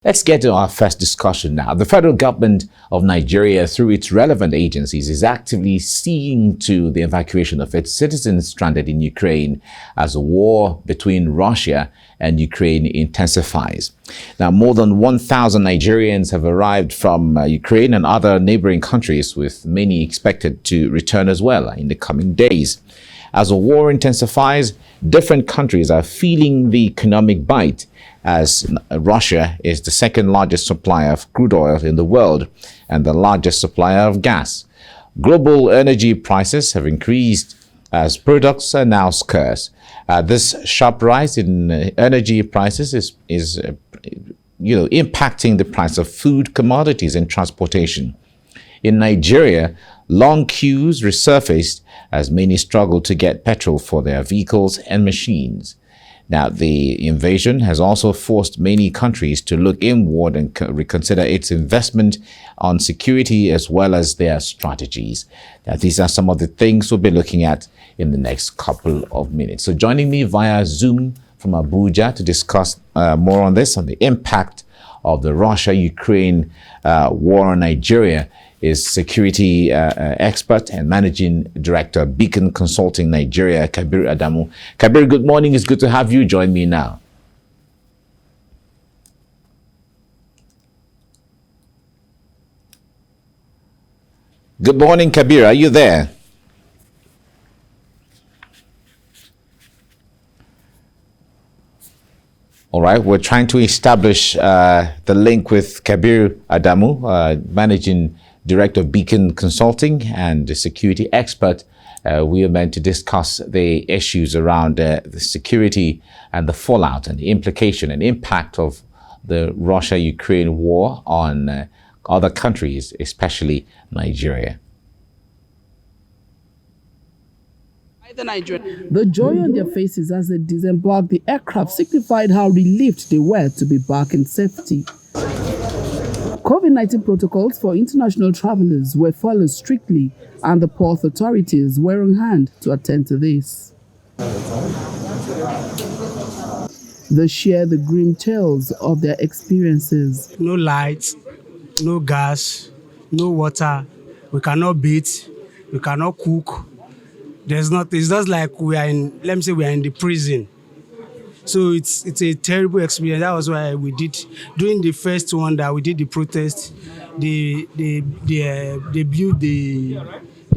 Let's get to our first discussion now. The federal government of Nigeria, through its relevant agencies, is actively seeing to the evacuation of its citizens stranded in Ukraine as the war between Russia and Ukraine intensifies. Now, more than 1,000 Nigerians have arrived from Ukraine and other neighboring countries, with many expected to return as well in the coming days. As the war intensifies, different countries are feeling the economic bite, as Russia is the second largest supplier of crude oil in the world and the largest supplier of gas. Global energy prices have increased as products are now scarce. This sharp rise in energy prices is impacting the price of food, commodities, and transportation. In Nigeria, long queues resurfaced as many struggle to get petrol for their vehicles and machines. Now, the invasion has also forced many countries to look inward and reconsider its investment on security as well as their strategies. Now, these are some of the things we'll be looking at in the next couple of minutes. So joining me via Zoom from Abuja to discuss more on this, on the impact of the Russia-Ukraine war on Nigeria, is security expert and managing director, Beacon Consulting Nigeria, Kabir Adamu. Kabir, good morning. It's good to have you join me now. Good morning, Kabir. Are you there? All right, we're trying to establish the link with Kabir Adamu, managing director of Beacon Consulting and a security expert. We are meant to discuss the issues around the security and the fallout and the implication and impact of the Russia-Ukraine war on other countries, especially Nigeria. The joy on their faces as they disembarked the aircraft signified how relieved they were to be back in safety. COVID-19 protocols for international travelers were followed strictly, and the port authorities were on hand to attend to this. They share the grim tales of their experiences. No lights, no gas, no water. We cannot bathe, we cannot cook. There's not. It's just like we are in. Let me say we are in the prison. So it's a terrible experience. That was why we did during the first one that we did the protest. They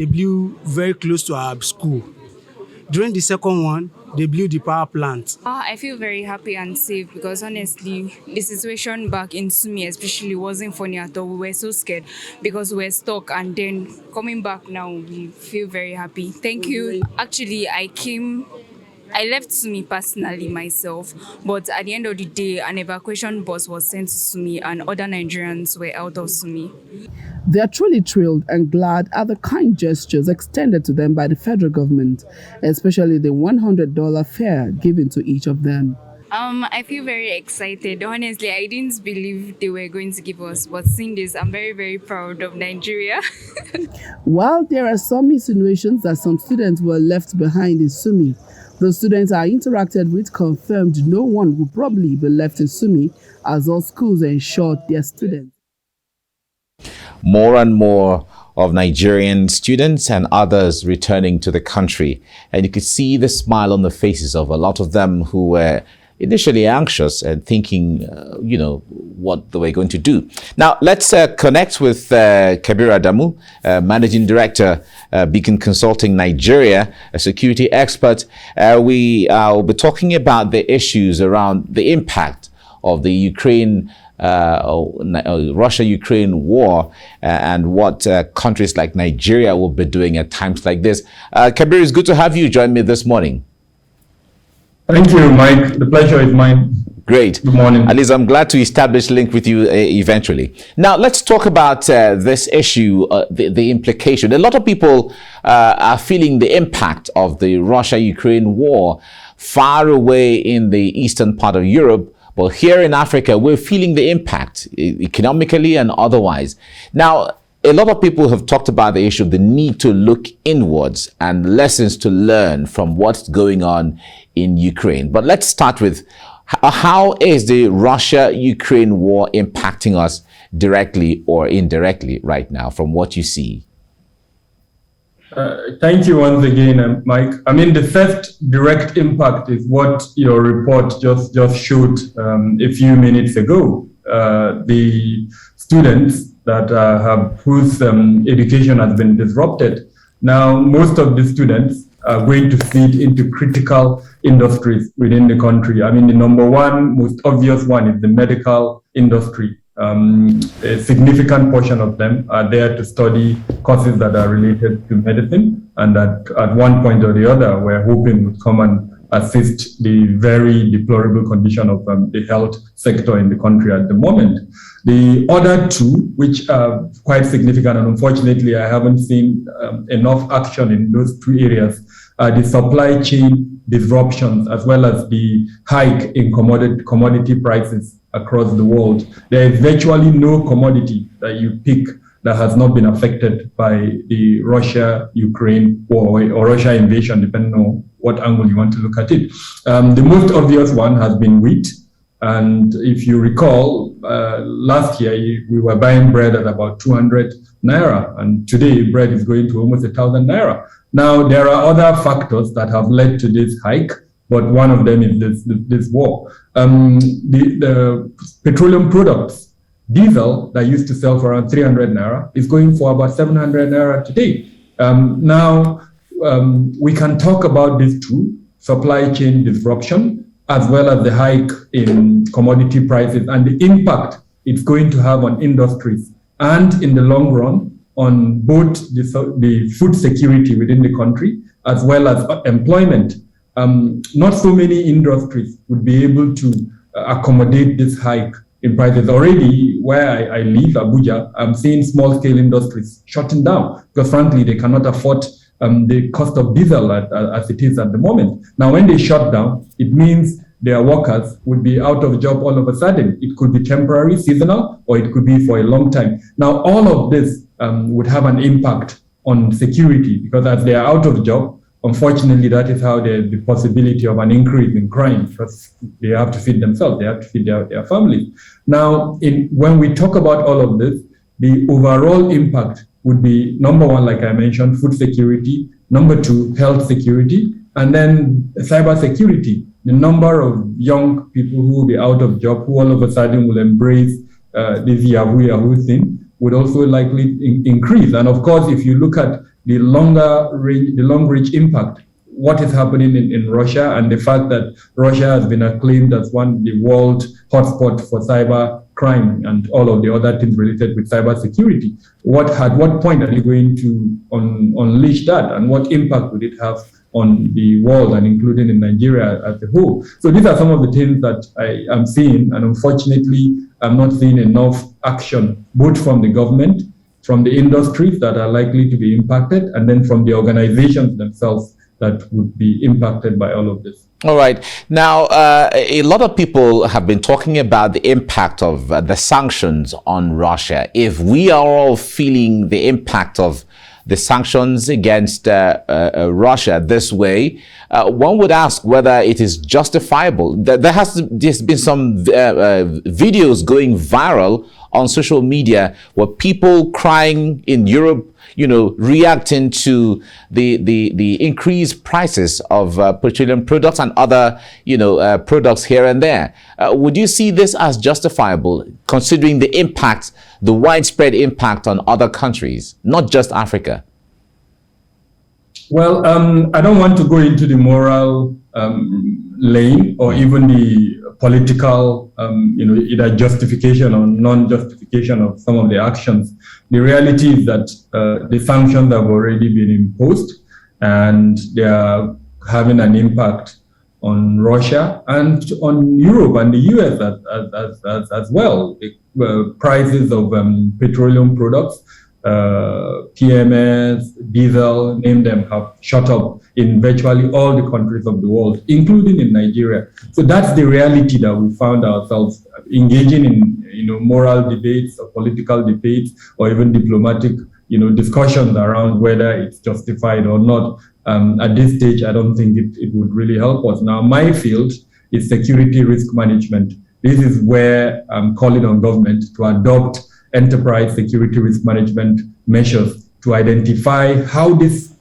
blew very close to our school. During the second one, they blew the power plant. I feel very happy and safe because honestly, the situation back in Sumi especially wasn't funny at all. We were so scared because we were stuck, and then coming back now, we feel very happy. Thank you. Actually, I left Sumi personally myself, but at the end of the day, an evacuation bus was sent to Sumi and other Nigerians were out of Sumi. They are truly thrilled and glad at the kind gestures extended to them by the federal government, especially the $100 fare given to each of them. I feel very excited. Honestly, I didn't believe they were going to give us, but seeing this, I'm very, very proud of Nigeria. While there are some insinuations that some students were left behind in Sumi, the students I interacted with confirmed no one will probably be left in Sumi, as all schools ensured their students. More and more of Nigerian students and others returning to the country. And you could see the smile on the faces of a lot of them who were initially anxious and thinking, what they were going to do. Now, let's connect with Kabir Adamu, Managing Director, Beacon Consulting Nigeria, a security expert. We will be talking about the issues around the impact of the Russia-Ukraine war and what countries like Nigeria will be doing at times like this. Kabir, it's good to have you join me this morning. Thank you, Mike. The pleasure is mine. Great. Good morning. At least I'm glad to establish a link with you eventually. Now, let's talk about this issue, the implication. A lot of people are feeling the impact of the Russia-Ukraine war far away in the eastern part of Europe. But here in Africa, we're feeling the impact economically and otherwise. Now, a lot of people have talked about the issue of the need to look inwards and lessons to learn from what's going on in Ukraine. But let's start with How is the Russia-Ukraine war impacting us directly or indirectly right now from what you see? Thank you once again, Mike. I mean, the first direct impact is what your report just showed a few minutes ago. The students that whose education has been disrupted. Now, most of the students are going to feed into critical industries within the country. I mean, the number one, most obvious one is the medical industry. A significant portion of them are there to study courses that are related to medicine, and that at one point or the other, we're hoping would come and assist the very deplorable condition of the health sector in the country at the moment. The other two, which are quite significant, and unfortunately I haven't seen enough action in those two areas, are the supply chain disruptions as well as the hike in commodity prices across the world. There is virtually no commodity that you pick that has not been affected by the Russia-Ukraine war or Russia invasion, depending on what angle you want to look at it. The most obvious one has been wheat. And if you recall, last year we were buying bread at about 200 naira, and today bread is going to almost 1,000 naira. Now, there are other factors that have led to this hike, but one of them is this war. The petroleum products, diesel that used to sell for around 300 naira is going for about 700 naira today. We can talk about these two, supply chain disruption, as well as the hike in commodity prices and the impact it's going to have on industries, and in the long run on both the food security within the country as well as employment. Not so many industries would be able to accommodate this hike in prices. Already where I live, Abuja, I'm seeing small-scale industries shutting down because frankly they cannot afford the cost of diesel as it is at the moment. Now, when they shut down, it means their workers would be out of a job all of a sudden. It could be temporary, seasonal, or it could be for a long time. Now, all of this would have an impact on security because as they are out of job, unfortunately, that is how there's the possibility of an increase in crime because they have to feed themselves, they have to feed their families. Now, when we talk about all of this, the overall impact would be, number one, like I mentioned, food security, number two, health security, and then cyber security. The number of young people who will be out of job, who all of a sudden will embrace this Yahoo thing, would also likely increase. And of course, if you look at the long range impact, what is happening in Russia and the fact that Russia has been acclaimed as the world hotspot for cyber crime and all of the other things related with cyber security. At what point are you going to unleash that, and what impact would it have on the world and including in Nigeria as a whole? So these are some of the things that I am seeing, and unfortunately I'm not seeing enough action, both from the government, from the industries that are likely to be impacted, and then from the organizations themselves that would be impacted by all of this. All right. Now, a lot of people have been talking about the impact of the sanctions on Russia. If we are all feeling the impact of the sanctions against Russia this way, one would ask whether it is justifiable. There's been some videos going viral on social media where people crying in Europe, reacting to the increased prices of petroleum products and other, products here and there. Would you see this as justifiable, considering the impact, the widespread impact on other countries, not just Africa? Well, I don't want to go into the moral lane or even the political, either justification or non-justification of some of the actions. The reality is that the sanctions have already been imposed and they are having an impact on Russia and on Europe and the US as well. The prices of petroleum products, PMS, diesel, name them, have shot up in virtually all the countries of the world, including in Nigeria. So that's the reality that we found ourselves engaging in, moral debates or political debates or even diplomatic, discussions around whether it's justified or not. At this stage, I don't think it would really help us. Now, my field is security risk management. This is where I'm calling on government to adopt enterprise security risk management measures to identify how this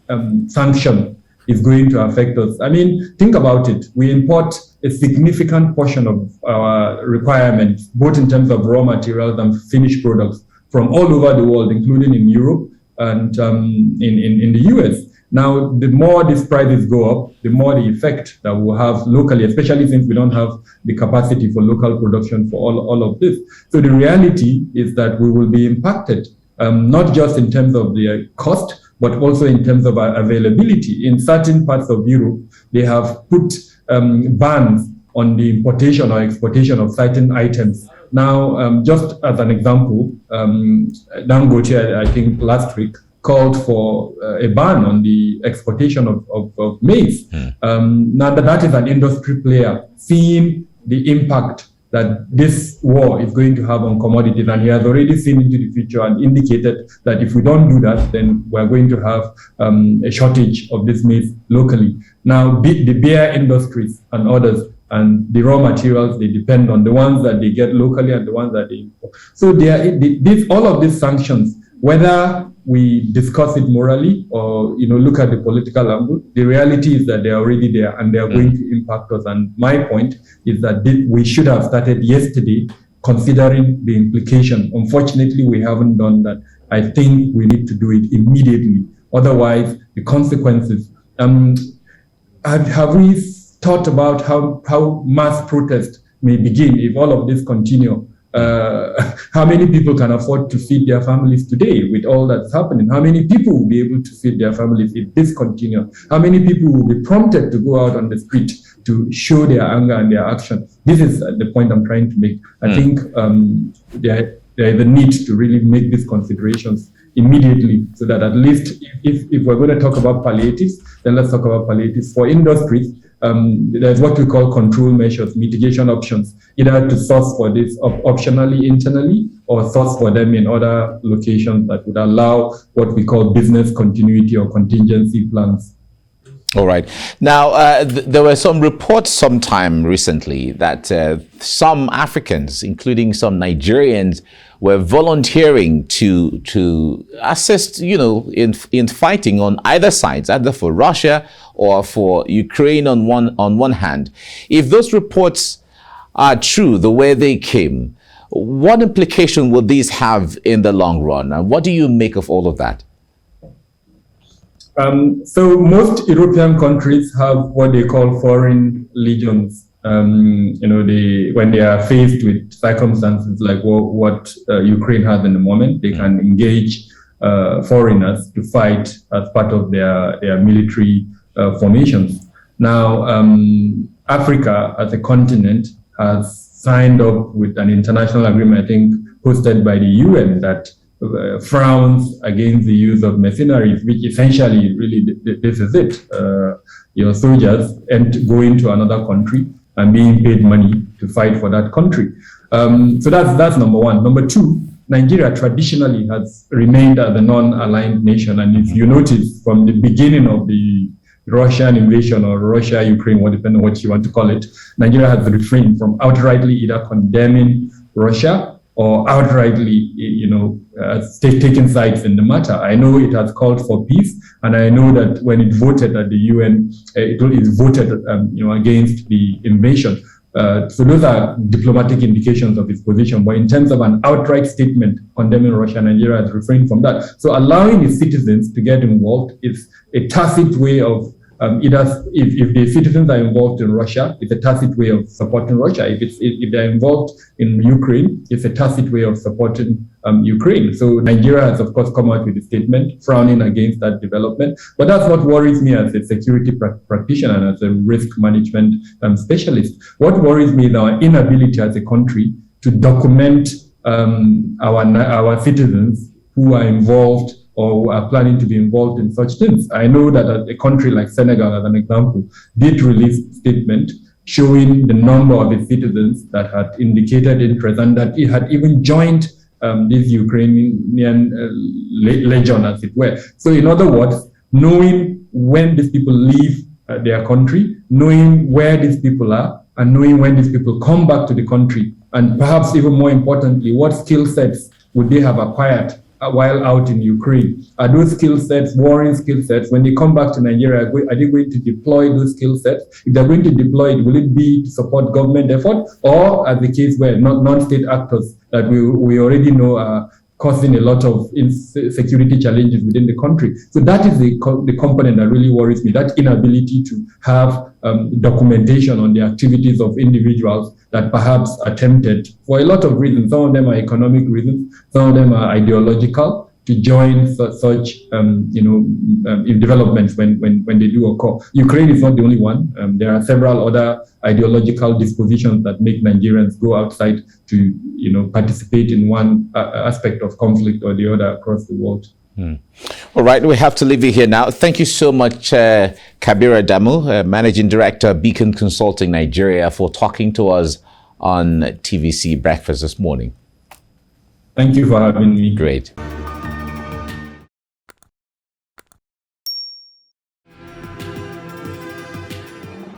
sanction is going to affect us. I mean, think about it. We import a significant portion of our requirements, both in terms of raw materials and finished products, from all over the world, including in Europe and in the US. Now, the more these prices go up, the more the effect that we'll have locally, especially since we don't have the capacity for local production for all of this. So the reality is that we will be impacted, not just in terms of the cost, but also in terms of availability. In certain parts of Europe, they have put bans on the importation or exportation of certain items. Now, just as an example, Dangote, I think last week, called for a ban on the exportation of maize. Now that is an industry player seeing the impact that this war is going to have on commodities, and he has already seen into the future and indicated that if we don't do that, then we're going to have a shortage of this maize locally. Now, the beer industries and others and the raw materials, they depend on the ones that they get locally and the ones that they import. So all of these sanctions, whether we discuss it morally or look at the political angle, the reality is that they are already there and they are going to impact us. And my point is that we should have started yesterday considering the implication. Unfortunately, we haven't done that. I think we need to do it immediately. Otherwise, the consequences. Have we thought about how mass protest may begin if all of this continue? How many people can afford to feed their families today with all that's happening? How many people will be able to feed their families if this continues? How many people will be prompted to go out on the street to show their anger and their action? This is the point I'm trying to make. I think there is a need to really make these considerations immediately, so that at least if we're going to talk about palliatives, then let's talk about palliatives. For industries, there's what we call control measures, mitigation options, either to source for this optionally internally or source for them in other locations that would allow what we call business continuity or contingency plans. All right. Now, there were some reports sometime recently that some Africans, including some Nigerians, were volunteering to assist, in fighting on either sides, either for Russia or for Ukraine on one hand. If those reports are true, the way they came, what implication will these have in the long run? And what do you make of all of that? So most European countries have what they call foreign legions. When they are faced with circumstances like what Ukraine has in the moment, they can engage foreigners to fight as part of their military formations. Now, Africa as a continent has signed up with an international agreement, I think, hosted by the UN, that frowns against the use of mercenaries, which essentially really this is it. Your soldiers go into another country and being paid money to fight for that country. So that's number one. Number two, Nigeria traditionally has remained as a non-aligned nation. And if you notice from the beginning of the Russian invasion or Russia-Ukraine, depending on what you want to call it, Nigeria has refrained from outrightly either condemning Russia or outrightly, taking sides in the matter. I know it has called for peace, and I know that when it voted at the UN, it voted, against the invasion. So those are diplomatic indications of its position. But in terms of an outright statement condemning Russia, Nigeria has refrained from that. So allowing its citizens to get involved is a tacit way of either if the citizens are involved in Russia, it's a tacit way of supporting Russia. If they're involved in Ukraine, it's a tacit way of supporting Ukraine. So Nigeria has, of course, come out with a statement frowning against that development. But that's what worries me as a security practitioner and as a risk management specialist. What worries me is our inability as a country to document our citizens who are involved or are planning to be involved in such things. I know that a country like Senegal, as an example, did release a statement showing the number of its citizens that had indicated interest and that it had even joined this Ukrainian legion, as it were. So in other words, knowing when these people leave their country, knowing where these people are, and knowing when these people come back to the country, and perhaps even more importantly, what skill sets would they have acquired while out in Ukraine? Are those skill sets, warring skill sets, when they come back to Nigeria, are they going to deploy those skill sets? If they're going to deploy it, will it be to support government effort, or as the case where non-state actors that we already know are causing a lot of security challenges within the country? So that is the component that really worries me, that inability to have documentation on the activities of individuals that perhaps are tempted for a lot of reasons. Some of them are economic reasons, some of them are ideological, to join such developments when they do occur. Ukraine is not the only one. There are several other ideological dispositions that make Nigerians go outside to participate in one aspect of conflict or the other across the world. All right, we have to leave you here now. Thank you so much, Kabir Adamu, Managing Director, Beacon Consulting Nigeria, for talking to us on TVC Breakfast this morning. Thank you for having me. Great.